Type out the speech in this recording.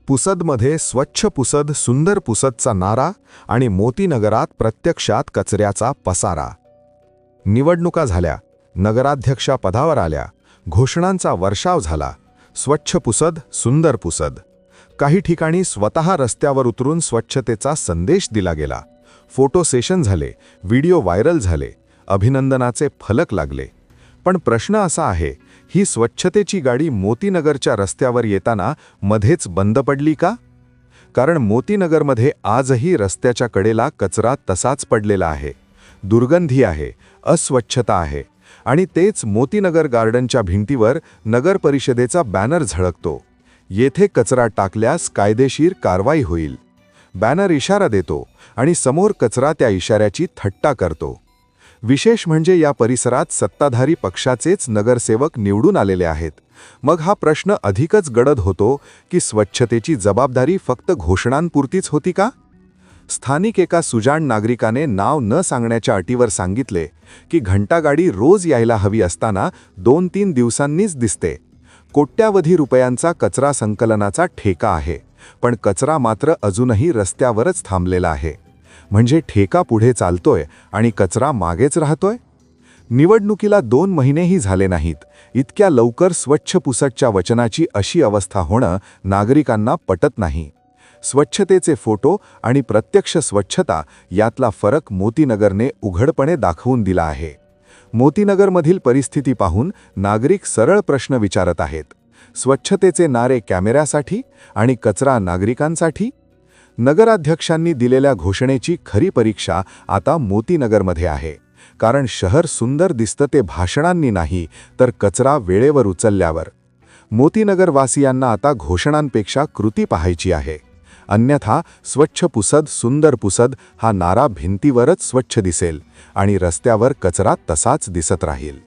पुसदमध्ये स्वच्छ पुसद सुंदर पुसदचा नारा आणि मोतीनगरात प्रत्यक्षात कचऱ्याचा पसारा. निवडणुका झाल्या, नगराध्यक्षा पदावर आल्या, घोषणांचा वर्षाव झाला. स्वच्छ पुसद सुंदर पुसद. काही ठिकाणी स्वतः रस्त्यावर उतरून स्वच्छतेचा संदेश दिला गेला. फोटो सेशन झाले, व्हिडिओ व्हायरल झाले, अभिनंदनाचे फलक लागले. पण प्रश्न असा आहे, ही स्वच्छतेची गाडी मोतीनगरच्या रस्त्यावर येताना मध्येच बंद पडली का? कारण मोतीनगरमध्ये आजही रस्त्याच्या कडेला कचरा तसाच पडलेला आहे. दुर्गंधी आहे, अस्वच्छता आहे आणि तेच मोतीनगर गार्डनच्या भिंतीवर नगर परिषदेचा बॅनर झळकतो. येथे कचरा टाकल्यास कायदेशीर कारवाई होईल. बॅनर इशारा देतो आणि समोर कचरा त्या इशाऱ्याची थट्टा करतो. विशेष म्हणजे या परिसरात सत्ताधारी पक्षाचेच नगरसेवक निवडून आलेले आहेत. मग हा प्रश्न अधिकच गडद होतो की स्वच्छतेची जबाबदारी फक्त घोषणांपुरतीच होती का? स्थानिक एका सुजाण नागरिकाने नाव न सांगण्याच्या अटीवर सांगितले की घंटागाडी रोज यायला हवी असताना 2-3 दिवसांनीच दिसते. कोट्यावधी रुपयांचा कचरा संकलनाचा ठेका आहे, पण कचरा मात्र अजूनही रस्त्यावरच थांबलेला आहे. म्हणजे ठेका पुढे चालतोय आणि कचरा मागेच राहतोय. निवडणुकीला 2 महिनेही झाले नाहीत, इतक्या लवकर स्वच्छ पुसदच्या वचनाची अशी अवस्था होणं नागरिकांना पटत नाही. स्वच्छतेचे फोटो आणि प्रत्यक्ष स्वच्छता यातला फरक मोतीनगरने उघडपणे दाखवून दिला आहे. मोतीनगरमधील परिस्थिती पाहून नागरिक सरळ प्रश्न विचारत आहेत. स्वच्छतेचे नारे कॅमेऱ्यासाठी आणि कचरा नागरिकांसाठी? नगराध्यक्षांनी दिलेल्या घोषणेची खरी परीक्षा आता मोतीनगरमध्ये आहे. कारण शहर सुंदर दिसतं ते भाषणांनी नाही, तर कचरा वेळेवर उचलल्यावर. मोतीनगरवासियांना आता घोषणांपेक्षा कृती पाहायची आहे. अन्यथा स्वच्छ पुसद सुंदर पुसद हा नारा भिंतीवरच स्वच्छ दिसेल आणि रस्त्यावर कचरा तसाच दिसत राहील.